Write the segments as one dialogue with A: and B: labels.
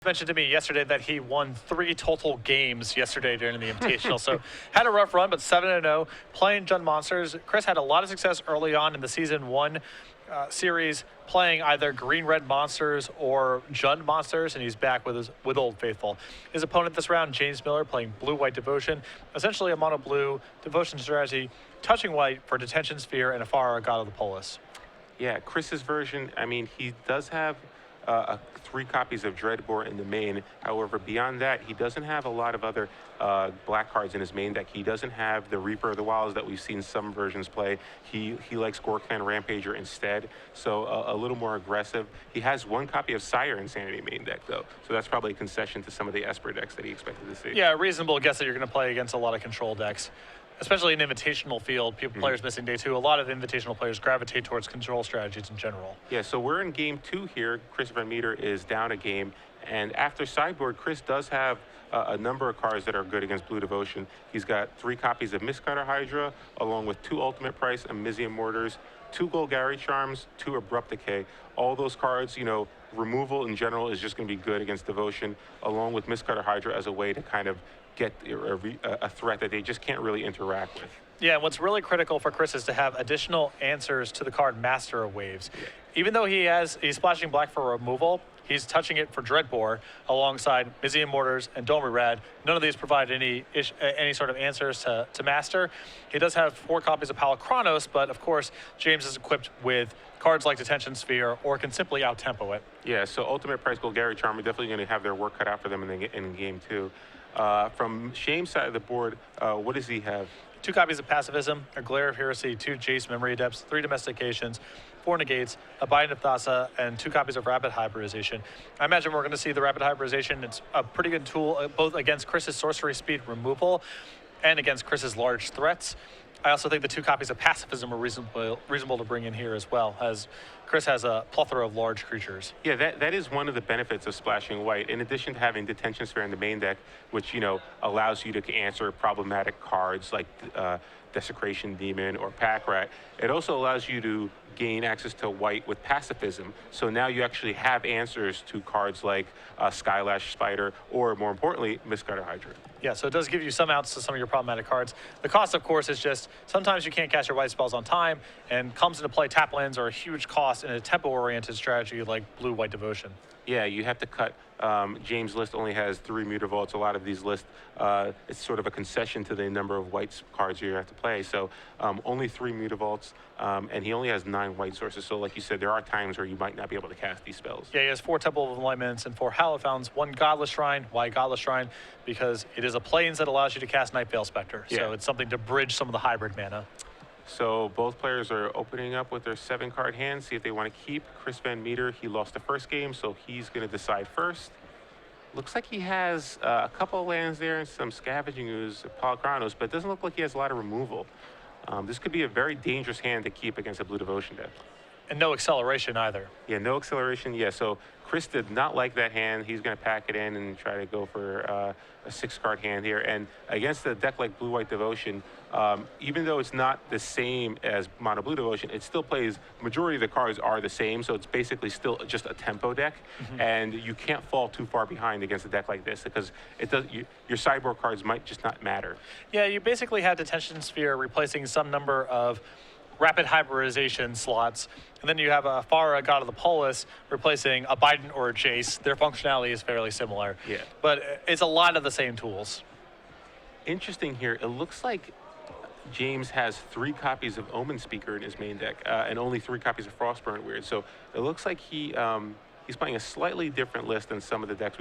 A: Mentioned to me yesterday that he won 3 total games yesterday during the Invitational. So had a rough run, but 7-0 playing Jund Monsters. Chris had a lot of success early on in the Season 1 series playing either green-red monsters or Jund Monsters, and he's back with Old Faithful. His opponent this round, James Miller, playing blue-white Devotion, essentially a mono-blue Devotion strategy, touching white for Detention Sphere and Afara, God of the Polis.
B: Yeah, Chris's version, I mean, he does have 3 copies of Dreadbore in the main. However, beyond that, he doesn't have a lot of other black cards in his main deck. He doesn't have the Reaper of the Wilds that we've seen some versions play. He likes Gore-Clan Rampager instead, so a little more aggressive. He has 1 copy of Sire Insanity main deck, though, so that's probably a concession to some of the Esper decks that he expected to see.
A: Yeah, reasonable guess that you're going to play against a lot of control decks. Especially in invitational field, players missing day 2. A lot of invitational players gravitate towards control strategies in general.
B: Yeah, so we're in game 2 here. Chris VanMeter is down a game. And after sideboard, Chris does have a number of cards that are good against Blue Devotion. He's got 3 copies of Mistcutter Hydra, along with 2 Ultimate Price Amizium Mortars, 2 Golgari Charms, 2 Abrupt Decay. All those cards, you know, removal in general is just going to be good against Devotion, along with Mistcutter Hydra as a way to kind of get a threat that they just can't really interact with.
A: Yeah, what's really critical for Chris is to have additional answers to the card Master of Waves. Yeah. Even though he's splashing black for removal, he's touching it for Dreadbore alongside Amizium Mortars and Domri Rad. None of these provide any sort of answers to Master. He does have 4 copies of Palachronos, but of course, James is equipped with cards like Detention Sphere or can simply out-tempo it.
B: Yeah, so Ultimate Price Golgari Charm are definitely going to have their work cut out for them in game 2. From Shame's side of the board, what does he have?
A: 2 copies of Pacifism, a Glare of Heresy, 2 Jace Memory Adepts, 3 Domestications, 4 Negates, a Binding of Thassa, and 2 copies of Rapid Hybridization. I imagine we're going to see the Rapid Hybridization. It's a pretty good tool both against Chris's Sorcery Speed removal and against Chris's large threats. I also think the 2 copies of Pacifism are reasonable to bring in here as well, as Chris has a plethora of large creatures.
B: Yeah, that is one of the benefits of splashing white. In addition to having Detention Sphere in the main deck, which, you know, allows you to answer problematic cards like Desecration Demon or Pack Rat, it also allows you to gain access to white with Pacifism. So now you actually have answers to cards like Skylash Spider or, more importantly, Mistcutter Hydra.
A: Yeah, so it does give you some outs to some of your problematic cards. The cost, of course, is just sometimes you can't cast your white spells on time, and comes into play tap lands are a huge cost in a tempo-oriented strategy like blue-white Devotion.
B: Yeah, you have to cut. James' list only has 3 Mutavaults. A lot of these lists, it's sort of a concession to the number of white cards you have to play. So only 3 Mutavaults, and he only has 9 white sources. So like you said, there are times where you might not be able to cast these spells.
A: Yeah, he has 4 Temple of Enlightenments and 4 Hallowed Fountains, 1 Godless Shrine. Why Godless Shrine? Because it is a plains that allows you to cast Night Veil Spectre. Yeah. So it's something to bridge some of the hybrid mana.
B: So both players are opening up with their 7-card hands, see if they want to keep. Chris VanMeter, he lost the first game, so he's going to decide first. Looks like he has a couple of lands there and some Scavenging Ooze, Palachronos, but it doesn't look like he has a lot of removal. This could be a very dangerous hand to keep against a Blue Devotion deck.
A: And no acceleration either.
B: Yeah, no acceleration. Yeah, so Chris did not like that hand. He's going to pack it in and try to go for a 6-card hand here. And against a deck like Blue-White Devotion, even though it's not the same as Mono Blue Devotion, it still plays, majority of the cards are the same, so it's basically still just a tempo deck. And you can't fall too far behind against a deck like this because your sideboard cards might just not matter.
A: Yeah, you basically have Detention Sphere replacing some number of Rapid Hybridization slots, and then you have a Afara, God of the Polis, replacing a Biden or a Jace. Their functionality is fairly similar.
B: Yeah.
A: But it's a lot of the same tools.
B: Interesting here, it looks like James has 3 copies of Omen Speaker in his main deck, and only 3 copies of Frostburn Weird. So it looks like he's playing a slightly different list than some of the decks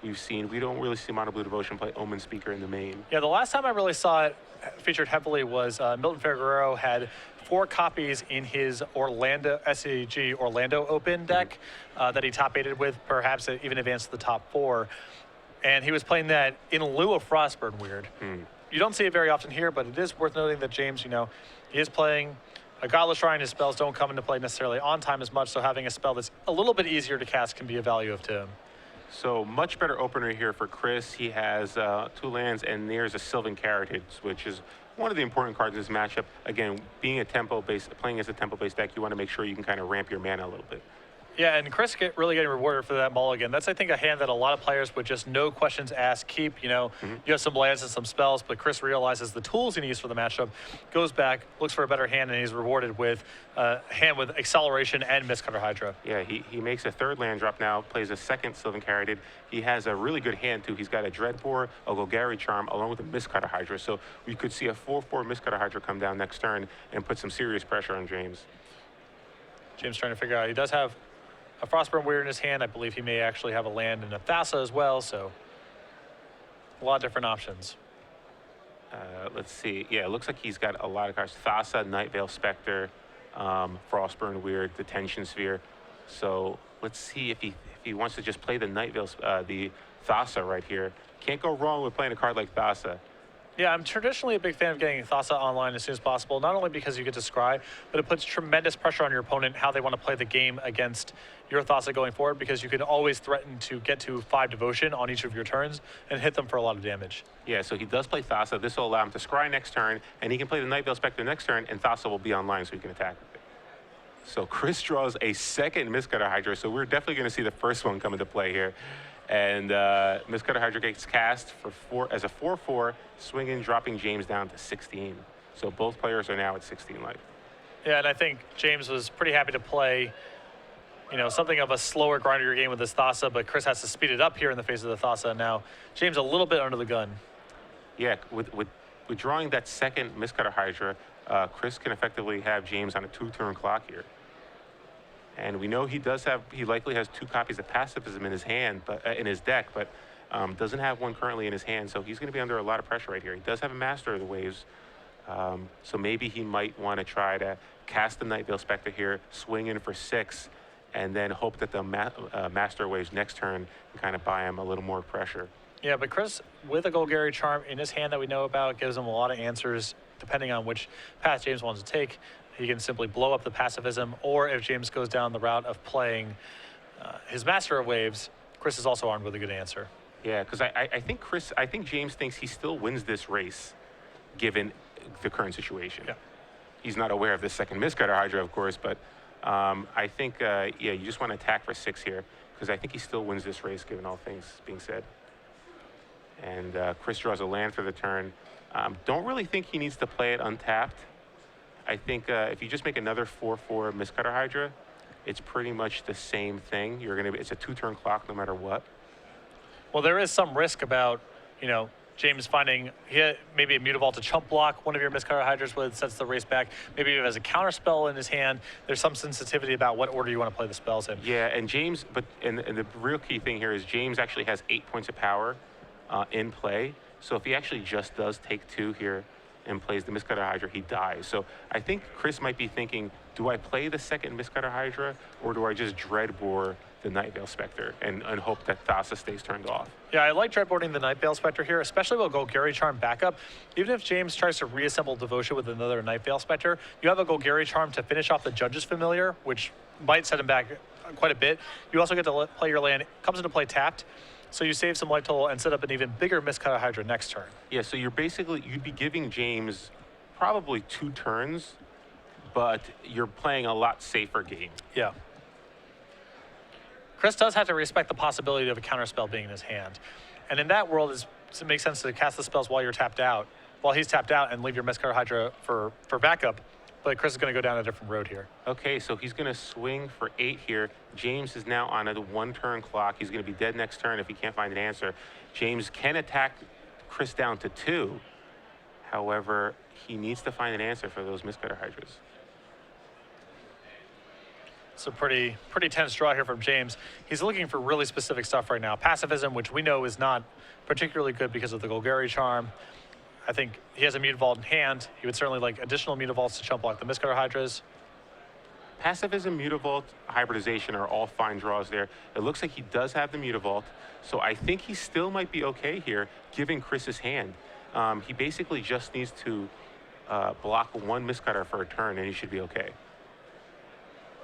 B: we've seen. We don't really see Mono Blue Devotion play Omen Speaker in the main.
A: Yeah, the last time I really saw it featured heavily was Milton Figueroa had 4 copies in his SCG Orlando Open deck that he top-8'd with, perhaps even advanced to the top 4. And he was playing that in lieu of Frostburn Weird. You don't see it very often here, but it is worth noting that James, you know, he is playing a Godless Shrine. His spells don't come into play necessarily on time as much, so having a spell that's a little bit easier to cast can be a value to him.
B: So much better opener here for Chris. He has 2 lands, and there's a Sylvan Carrotage, which is one of the important cards in this matchup. Again, being a tempo-based, playing as a tempo-based deck, you want to make sure you can kind of ramp your mana a little bit.
A: Yeah, and Chris really getting rewarded for that mulligan. That's, I think, a hand that a lot of players would just no questions asked keep. You have some lands and some spells, but Chris realizes the tools he needs for the matchup, goes back, looks for a better hand, and he's rewarded with a hand with acceleration and Mistcutter Hydra.
B: Yeah, he makes a third land drop now, plays a second Sylvan Caryatid. He has a really good hand, too. He's got a Dreadbore, a Golgari Charm, along with a Mistcutter Hydra. So we could see a 4-4 Mistcutter Hydra come down next turn and put some serious pressure on James.
A: James trying to figure out, he does have a Frostburn Weird in his hand. I believe he may actually have a land in a Thassa as well, so a lot of different options.
B: Let's see. Yeah, it looks like he's got a lot of cards. Thassa, Nightveil Spectre, Frostburn Weird, Detention Sphere. So let's see if he wants to just play the Nightveil, the Thassa right here. Can't go wrong with playing a card like Thassa.
A: Yeah, I'm traditionally a big fan of getting Thassa online as soon as possible, not only because you get to scry, but it puts tremendous pressure on your opponent, how they want to play the game against your Thassa going forward, because you can always threaten to get to 5 Devotion on each of your turns and hit them for a lot of damage.
B: Yeah, so he does play Thassa. This will allow him to scry next turn, and he can play the Nightveil Spectre next turn, and Thassa will be online so he can attack with it. So Chris draws a second Mistcutter Hydra, so we're definitely going to see the first one come into play here. And Mistcutter Hydra gets cast as a 4-4, swinging, dropping James down to 16. So both players are now at 16 life.
A: Yeah, and I think James was pretty happy to play, something of a slower grinder game with this Thassa, but Chris has to speed it up here in the face of the Thassa. Now, James a little bit under the gun.
B: Yeah, with drawing that second Mistcutter Hydra, Chris can effectively have James on a 2-turn clock here. And we know he likely has 2 copies of Pacifism in his hand, but in his deck, but doesn't have one currently in his hand. So he's going to be under a lot of pressure right here. He does have a Master of the Waves, so maybe he might want to try to cast the Nightveil Spectre here, swing in for 6, and then hope that the Master of Waves next turn can kind of buy him a little more pressure.
A: Yeah, but Chris, with a Golgari Charm in his hand that we know about, gives him a lot of answers depending on which path James wants to take. He can simply blow up the Pacifism, or if James goes down the route of playing his Master of Waves, Chris is also armed with a good answer.
B: Yeah, because I think James thinks he still wins this race, given the current situation.
A: Yeah.
B: He's not aware of the second Mistcutter Hydra, of course, but I think, you just want to attack for 6 here, because I think he still wins this race, given all things being said. And Chris draws a land for the turn. Don't really think he needs to play it untapped. I think if you just make another 4-4 Mistcutter Hydra, it's pretty much the same thing. It's a 2-turn clock no matter what.
A: Well, there is some risk about, James finding maybe a Mutavault to chump block one of your Mistcutter Hydras with, sets the race back. Maybe he has a counter spell in his hand. There's some sensitivity about what order you want to play the spells in.
B: Yeah, and James, and the real key thing here is James actually has 8 points of power in play. So if he actually just does take 2 here and plays the Mistcutter Hydra, he dies. So I think Chris might be thinking, do I play the second Mistcutter Hydra, or do I just Dreadbore the Nightveil Spectre and hope that Thassa stays turned off?
A: Yeah, I like Dreadboarding the Nightveil Spectre here, especially with Golgari Charm backup. Even if James tries to reassemble Devotion with another Nightveil Spectre, you have a Golgari Charm to finish off the Judge's Familiar, which might set him back quite a bit. You also get to play your land, comes into play tapped, so you save some life total and set up an even bigger Mistcutter Hydra next turn.
B: Yeah, so you'd be giving James probably 2 turns, but you're playing a lot safer game.
A: Yeah. Chris does have to respect the possibility of a counterspell being in his hand. And in that world, it makes sense to cast the spells while he's tapped out, and leave your Mistcutter Hydra for backup. But Chris is going to go down a different road here.
B: Okay, so he's going to swing for 8 here. James is now on a 1-turn clock. He's going to be dead next turn if he can't find an answer. James can attack Chris down to 2. However, he needs to find an answer for those Mistcutter Hydras.
A: It's a pretty tense draw here from James. He's looking for really specific stuff right now. Pacifism, which we know is not particularly good because of the Golgari Charm. I think he has a Mutavault in hand. He would certainly like additional Mutavaults to chump block the Mistcutter Hydras.
B: Pacifism, Mutavault, Hybridization are all fine draws there. It looks like he does have the Mutavault, so I think he still might be okay here, given Chris's hand. He basically just needs to block 1 Mistcutter for a turn, and he should be okay.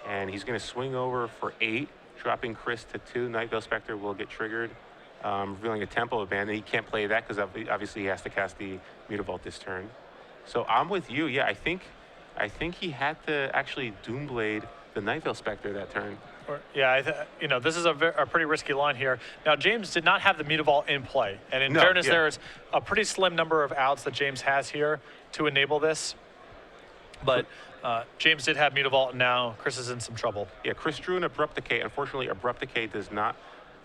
B: And he's going to swing over for 8, dropping Chris to 2. Nightveil Spectre will get triggered, revealing a Temple of Abandon. He can't play that because obviously he has to cast the Mutavault this turn. So I'm with you. Yeah, I think he had to actually Doomblade the Nightveil Spectre that turn.
A: You know, this is a pretty risky line here. Now, James did not have the Mutavault in play, and in fairness, there's a pretty slim number of outs that James has here to enable this. But James did have Mutavault, and now Chris is in some trouble.
B: Yeah, Chris drew an Abrupt Decay. Unfortunately, Abrupt Decay does not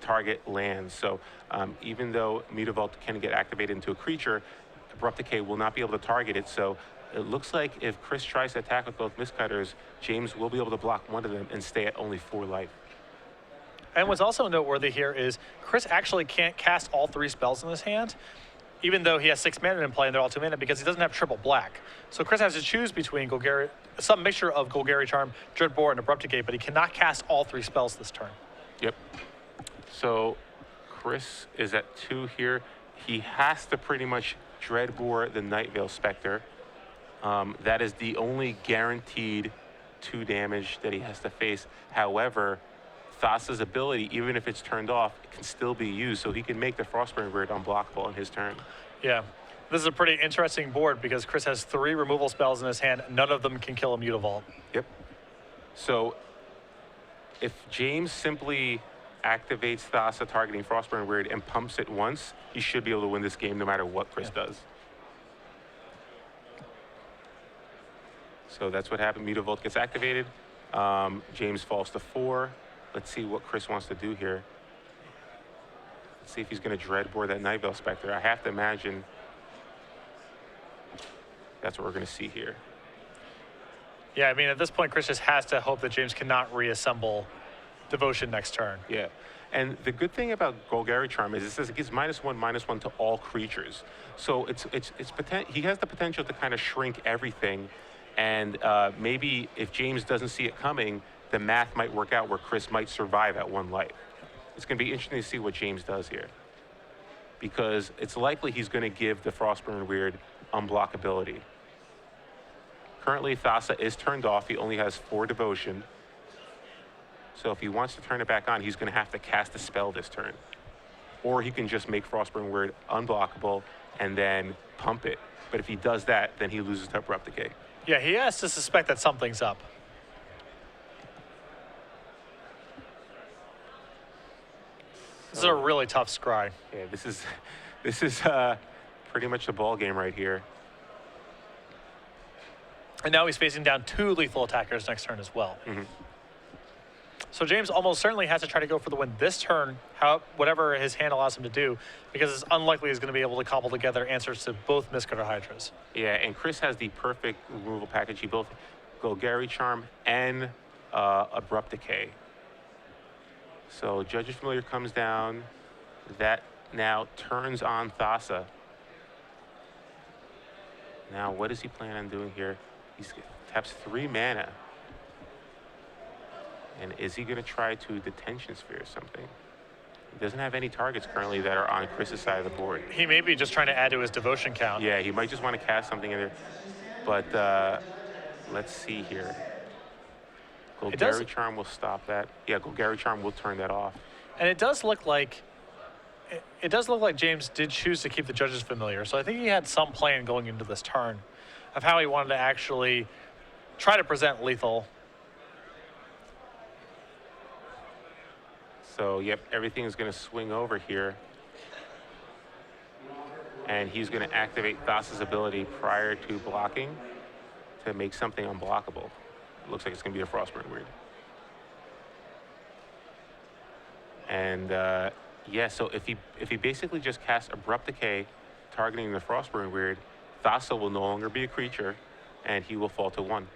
B: target lands. So even though Mutavault can get activated into a creature, Abrupt Decay will not be able to target it. So it looks like if Chris tries to attack with both Mistcutters, James will be able to block one of them and stay at only 4 life.
A: And what's also noteworthy here is Chris actually can't cast all 3 spells in his hand, even though he has 6 mana in play and they're all 2 mana, because he doesn't have triple black. So Chris has to choose between some mixture of Golgari Charm, Dreadbore, and Abrupt Decay, but he cannot cast all 3 spells this turn.
B: Yep. So Chris is at 2 here. He has to pretty much Dreadbore the Nightveil Spectre. That is the only guaranteed 2 damage that he has to face. However, Thassa's ability, even if it's turned off, it can still be used, so he can make the Frostburn Weird unblockable on his turn.
A: Yeah, this is a pretty interesting board because Chris has 3 removal spells in his hand. None of them can kill a Mutavault.
B: Yep. So if James simply activates Thassa targeting Frostburn Weird and pumps it once, he should be able to win this game no matter what Chris does. So that's what happened. Mutavault gets activated. James falls to 4. Let's see what Chris wants to do here. Let's see if he's going to Dreadbore that Nightveil Spectre. I have to imagine that's what we're going to see here.
A: Yeah, I mean, at this point, Chris just has to hope that James cannot reassemble Devotion next turn.
B: Yeah. And the good thing about Golgari Charm is it says it gives -1/-1 to all creatures. So he has the potential to kind of shrink everything. And maybe if James doesn't see it coming, the math might work out where Chris might survive at 1 life. It's going to be interesting to see what James does here, because it's likely he's going to give the Frostburn Weird unblockability. Currently, Thassa is turned off. He only has 4 Devotion. So if he wants to turn it back on, he's going to have to cast a spell this turn. Or he can just make Frostburn Weird unblockable and then pump it. But if he does that, then he loses to Abrupt Decay.
A: Yeah, he has to suspect that something's up. This is a really tough scry.
B: Yeah, this is pretty much the ball game right here.
A: And now he's facing down 2 lethal attackers next turn as well.
B: Mm-hmm.
A: So James almost certainly has to try to go for the win this turn, whatever his hand allows him to do, because it's unlikely he's going to be able to cobble together answers to both Mistcutter Hydras.
B: Yeah, and Chris has the perfect removal package. He both Golgari Charm and Abrupt Decay. So Judge's Familiar comes down. That now turns on Thassa. Now, what does he plan on doing here? He taps 3 mana. And is he going to try to Detention Sphere or something? He doesn't have any targets currently that are on Chris's side of the board.
A: He may be just trying to add to his Devotion count.
B: Yeah, he might just want to cast something in there. But let's see here. Golgari Charm will stop that. Yeah, Golgari Charm will turn that off.
A: And it does look like James did choose to keep the Judge's Familiar. So I think he had some plan going into this turn of how he wanted to actually try to present lethal.
B: So, yep, everything is going to swing over here. And he's going to activate Thassa's ability prior to blocking to make something unblockable. It looks like it's going to be a Frostburn Weird. And, yeah, so if he basically just casts Abrupt Decay targeting the Frostburn Weird, Thassa will no longer be a creature, and he will fall to 1.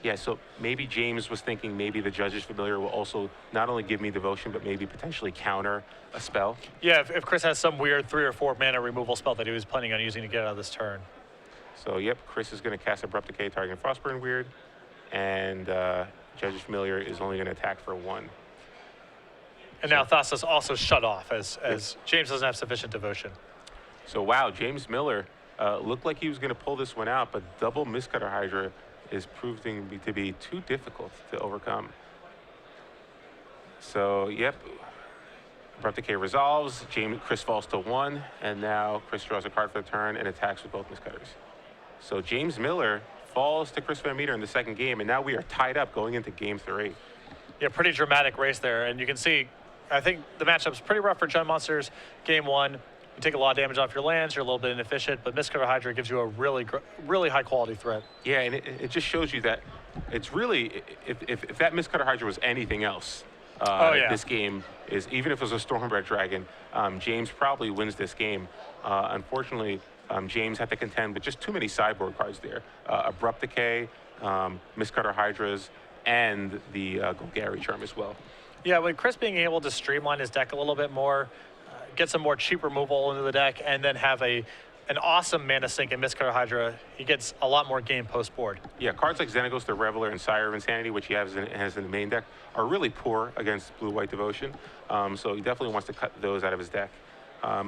B: Yeah, so maybe James was thinking maybe the Judge's Familiar will also not only give me Devotion, but maybe potentially counter a spell.
A: Yeah, if Chris has some weird 3 or 4 mana removal spell that he was planning on using to get out of this turn.
B: So, yep, Chris is going to cast Abrupt Decay targeting Frostburn Weird, and Judge's Familiar is only going to attack for 1.
A: And now Thassa's also shut off as James doesn't have sufficient Devotion.
B: So, wow, James Miller looked like he was going to pull this one out, but double Mistcutter Hydra is proving to be too difficult to overcome. So, yep, Abrupt Decay resolves, Chris falls to 1, and now Chris draws a card for the turn and attacks with both Mistcutters. So James Miller falls to Chris VanMeter in the second game, and now we are tied up going into game 3.
A: Yeah, pretty dramatic race there. And you can see, I think the matchup's pretty rough for Jump Monsters. Game 1, you take a lot of damage off your lands, you're a little bit inefficient, but Mistcutter Hydra gives you a really high quality threat.
B: Yeah, and it just shows you that it's really, if that Mistcutter Hydra was anything else, this game is, even if it was a Stormbred Dragon, James probably wins this game. Unfortunately, James had to contend with just too many sideboard cards there. Abrupt Decay, Mistcutter Hydras, and the Golgari Charm as well.
A: Yeah, with Chris being able to streamline his deck a little bit more, get some more cheap removal into the deck, and then have an awesome mana sink in Mistcutter Hydra, he gets a lot more game post board.
B: Yeah, cards like Xenagos the Reveler and Sire of Insanity, which he has in the main deck, are really poor against Blue-White Devotion. So he definitely wants to cut those out of his deck.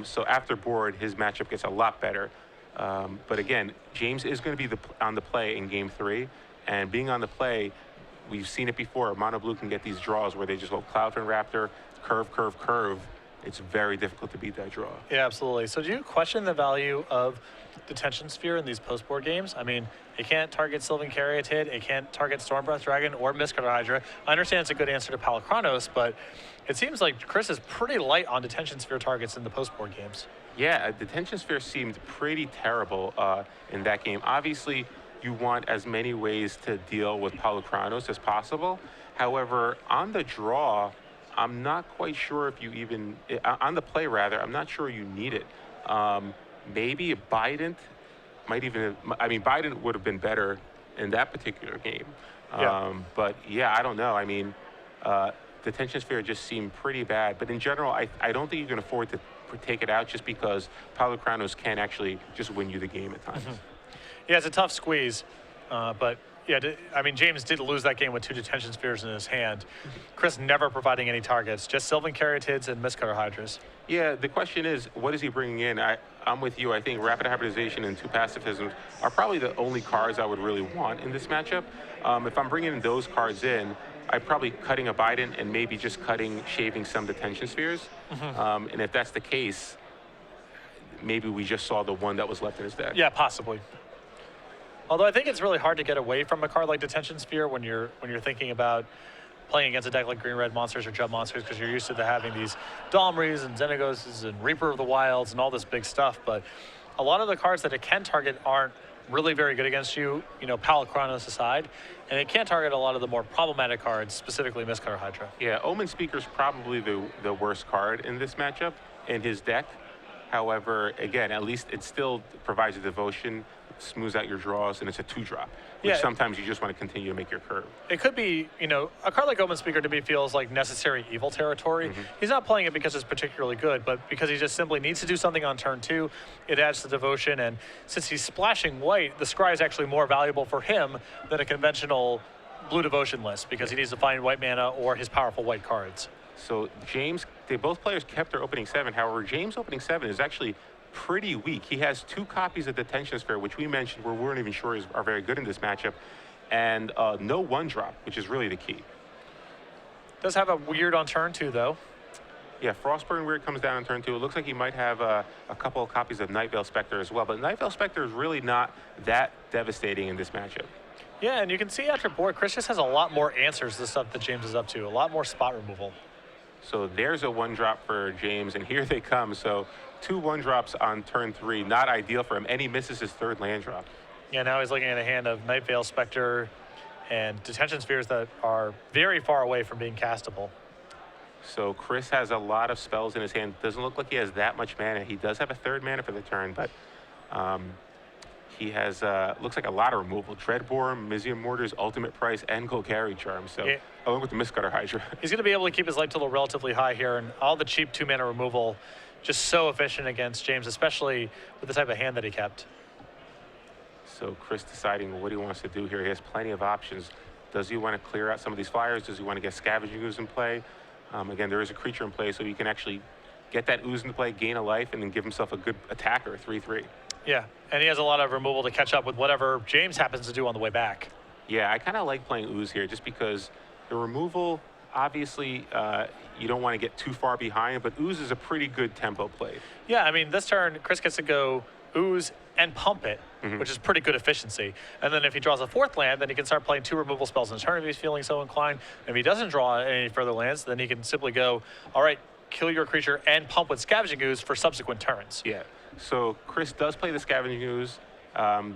B: So after board, his matchup gets a lot better. But again, James is going to be on the play in game 3, and being on the play, we've seen it before. Mono Blue can get these draws where they just go Cloudfin Raptor, curve, curve, curve. It's very difficult to beat that draw.
A: Yeah, absolutely. So do you question the value of Detention Sphere in these post-board games? I mean, it can't target Sylvan Caryatid, it can't target Stormbreath Dragon or Mistcutter Hydra. I understand it's a good answer to Palakranos, but it seems like Chris is pretty light on Detention Sphere targets in the post-board games.
B: Yeah, Detention Sphere seemed pretty terrible in that game. Obviously, you want as many ways to deal with Palakranos as possible. However, on the draw, I'm not quite sure if you even, on the play rather, I'm not sure you need it. Maybe Bident might even, I mean, Bident would have been better in that particular game. But yeah, I don't know. I mean, Detention Sphere just seemed pretty bad. But in general, I don't think you can afford to take it out just because Palakranos can actually just win you the game at times.
A: Yeah, it's a tough squeeze, but yeah, I mean, James did lose that game with 2 Detention Spheres in his hand. Chris never providing any targets, just Sylvan Caryatids and Mistcutter Hydras.
B: Yeah, the question is, what is he bringing in? I'm with you. I think Rapid Hybridization and 2 Pacifisms are probably the only cards I would really want in this matchup. If I'm bringing those cards in, I'm probably cutting a Bident and maybe just shaving some Detention Spheres. And if that's the case, maybe we just saw the one that was left in his deck.
A: Yeah, possibly. Although I think it's really hard to get away from a card like Detention Sphere when you're thinking about playing against a deck like Green-Red Monsters or Jump Monsters, because you're used to having these Domries and Xenagoses and Reaper of the Wilds and all this big stuff. But a lot of the cards that it can target aren't really very good against you, Palakranos aside, and it can target a lot of the more problematic cards, specifically Mistcutter Hydra.
B: Yeah, Omen Speaker's probably the worst card in this matchup in his deck. However, again, at least it still provides a devotion, smooths out your draws, and it's a 2-drop, which sometimes you just want to continue to make your curve.
A: It could be, a card like Omen Speaker to me feels like necessary evil territory. He's not playing it because it's particularly good, but because he just simply needs to do something on turn 2. It adds to devotion, and since he's splashing white, the Scry is actually more valuable for him than a conventional blue devotion list, because he needs to find white mana or his powerful white cards.
B: So James, both players kept their opening 7. However, James' opening 7 is actually pretty weak. He has 2 copies of Detention Sphere, which we mentioned we weren't even sure are very good in this matchup, and no 1-drop, which is really the key.
A: Does have a weird on turn 2, though.
B: Yeah, Frostburn Weird comes down on turn 2. It looks like he might have a couple of copies of Nightveil Spectre as well, but Nightveil Spectre is really not that devastating in this matchup.
A: Yeah, and you can see after board, Chris just has a lot more answers to the stuff that James is up to, a lot more spot removal.
B: So there's a 1-drop for James, and here they come. So 2 1-drops on turn 3, not ideal for him, and he misses his 3rd land drop.
A: Yeah, now he's looking at a hand of Nightveil Spectre and Detention Spheres that are very far away from being castable.
B: So Chris has a lot of spells in his hand. Doesn't look like he has that much mana. He does have a 3rd mana for the turn, but he has, looks like a lot of removal. Dreadbore, Mizium Mortars, Ultimate Price, and Golgari Charm. So along with the Mistcutter Hydra.
A: He's going to be able to keep his life total relatively high here, and all the cheap 2-mana removal just so efficient against James, especially with the type of hand that he kept.
B: So Chris deciding what he wants to do here. He has plenty of options. Does he want to clear out some of these flyers? Does he want to get Scavenging Ooze in play? Again, there is a creature in play, so he can actually get that Ooze into play, gain a life, and then give himself a good attacker, 3/3.
A: Yeah, and he has a lot of removal to catch up with whatever James happens to do on the way back.
B: Yeah, I kind of like playing Ooze here just because the removal, obviously, you don't want to get too far behind, but Ooze is a pretty good tempo play.
A: Yeah, I mean, this turn, Chris gets to go Ooze and pump it, which is pretty good efficiency. And then if he draws a fourth land, then he can start playing 2 removal spells in turn if he's feeling so inclined. If he doesn't draw any further lands, then he can simply go, all right, kill your creature and pump with Scavenging Ooze for subsequent turns.
B: Yeah. So Chris does play the Scavenging Ooze.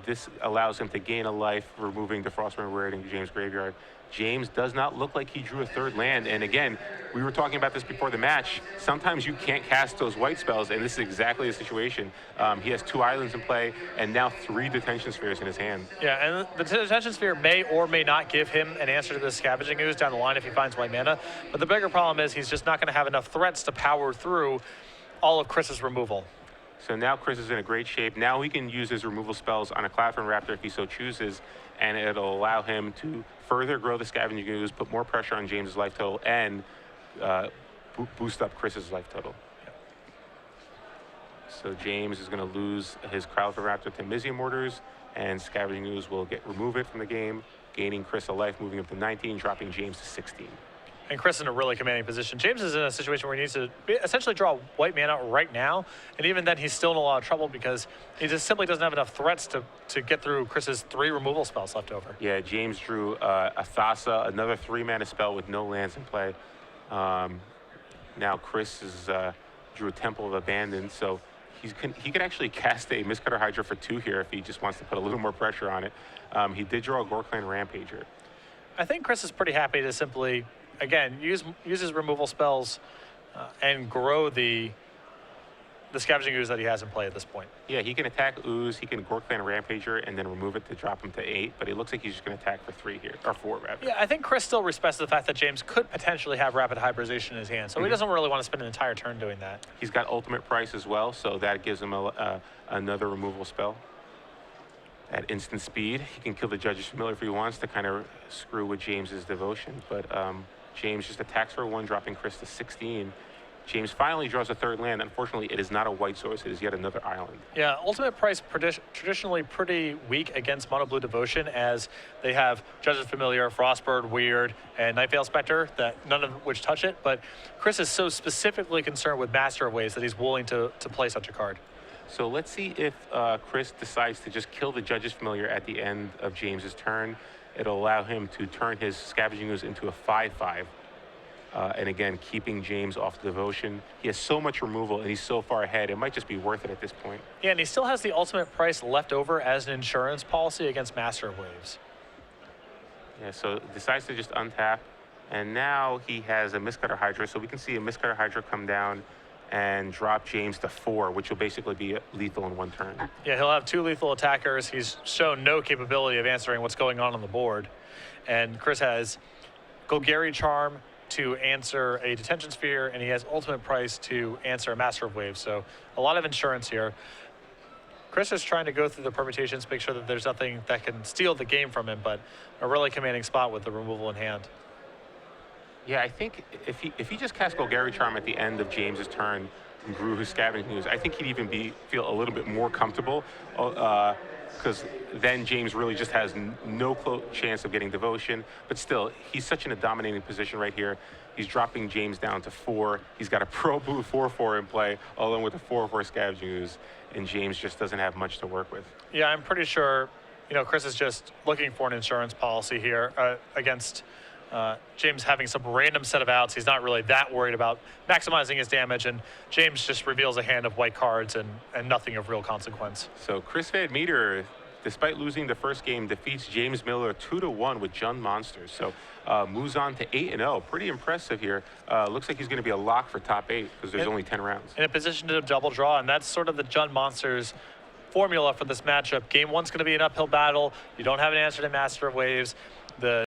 B: This allows him to gain a life, removing the Frostburn Raritan in James' graveyard. James does not look like he drew a third land. And again, we were talking about this before the match. Sometimes you can't cast those white spells, and this is exactly the situation. He has 2 islands in play, and now 3 Detention Spheres in his hand.
A: Yeah, and the Detention Sphere may or may not give him an answer to the Scavenging Ooze down the line if he finds white mana. But the bigger problem is he's just not going to have enough threats to power through all of Chris's removal.
B: So now Chris is in a great shape. Now he can use his removal spells on a Cloudfin Raptor if he so chooses, and it'll allow him to further grow the Scavenging Ooze, put more pressure on James' life total, and boost up Chris's life total. So James is going to lose his Cloudfin Raptor to Mizium Mortars, and Scavenging Ooze will remove it from the game, gaining Chris a life, moving up to 19, dropping James to 16.
A: And Chris is in a really commanding position. James is in a situation where he needs to essentially draw white mana right now. And even then, he's still in a lot of trouble because he just simply doesn't have enough threats to get through Chris's 3 removal spells left over.
B: Yeah, James drew a Thassa, another 3-mana spell with no lands in play. Now Chris drew a Temple of Abandon, so he could actually cast a Mistcutter Hydra for 2 here if he just wants to put a little more pressure on it. He did draw a Gorkland Rampager.
A: I think Chris is pretty happy to simply, again, use his removal spells and grow the Scavenging Ooze that he has in play at this point.
B: Yeah, he can attack Ooze, he can Gorkland Rampager, and then remove it to drop him to 8, but it looks like he's just going to attack for 3 here, or 4 rather.
A: Yeah, I think Chris still respects the fact that James could potentially have Rapid Hybridization in his hand, so he doesn't really want to spend an entire turn doing that.
B: He's got Ultimate Price as well, so that gives him another removal spell. At instant speed, he can kill the Judge's Familiar if he wants to kind of screw with James's Devotion, but James just attacks for 1, dropping Chris to 16. James finally draws a 3rd land. Unfortunately, it is not a white source. It is yet another island.
A: Yeah, Ultimate Price traditionally pretty weak against Mono Blue Devotion, as they have Judge's Familiar, Frostbird, Weird, and Nightveil Spectre, that none of which touch it. But Chris is so specifically concerned with Master of Waves that he's willing to play such a card.
B: So let's see if Chris decides to just kill the Judge's Familiar at the end of James's turn. It'll allow him to turn his Scavenging Ooze into a 5/5. And again, keeping James off the Devotion. He has so much removal, and he's so far ahead, it might just be worth it at this point.
A: Yeah, and he still has the Ultimate Price left over as an insurance policy against Master of Waves.
B: Yeah, so decides to just untap. And now he has a Mistcutter Hydra, so we can see a Mistcutter Hydra come down and drop James to 4, which will basically be lethal in 1 turn.
A: Yeah, he'll have 2 lethal attackers. He's shown no capability of answering what's going on the board. And Chris has Golgari Charm to answer a Detention Sphere, and he has Ultimate Price to answer a Master of Waves. So a lot of insurance here. Chris is trying to go through the permutations, make sure that there's nothing that can steal the game from him, but a really commanding spot with the removal in hand.
B: Yeah, I think if he just cast Golgari Charm at the end of James's turn and grew his Scavenging Ooze, I think he'd even feel a little bit more comfortable, because then James really just has no chance of getting Devotion. But still, he's such in a dominating position right here. He's dropping James down to 4. He's got a Pro Blue 4/4 in play, along with a 4/4 Scavenging Ooze, and James just doesn't have much to work with.
A: Yeah, I'm pretty sure, Chris is just looking for an insurance policy here against James having some random set of outs. He's not really that worried about maximizing his damage, and James just reveals a hand of white cards and nothing of real consequence.
B: So Chris VanMeter, despite losing the first game, defeats James Miller 2-1 with Jund Monsters. So moves on to 8-0. Pretty impressive here. Looks like he's going to be a lock for top 8 because there's only 10 rounds.
A: In a position to double draw, and that's sort of the Jund Monsters formula for this matchup. Game 1's going to be an uphill battle. You don't have an answer to Master of Waves. The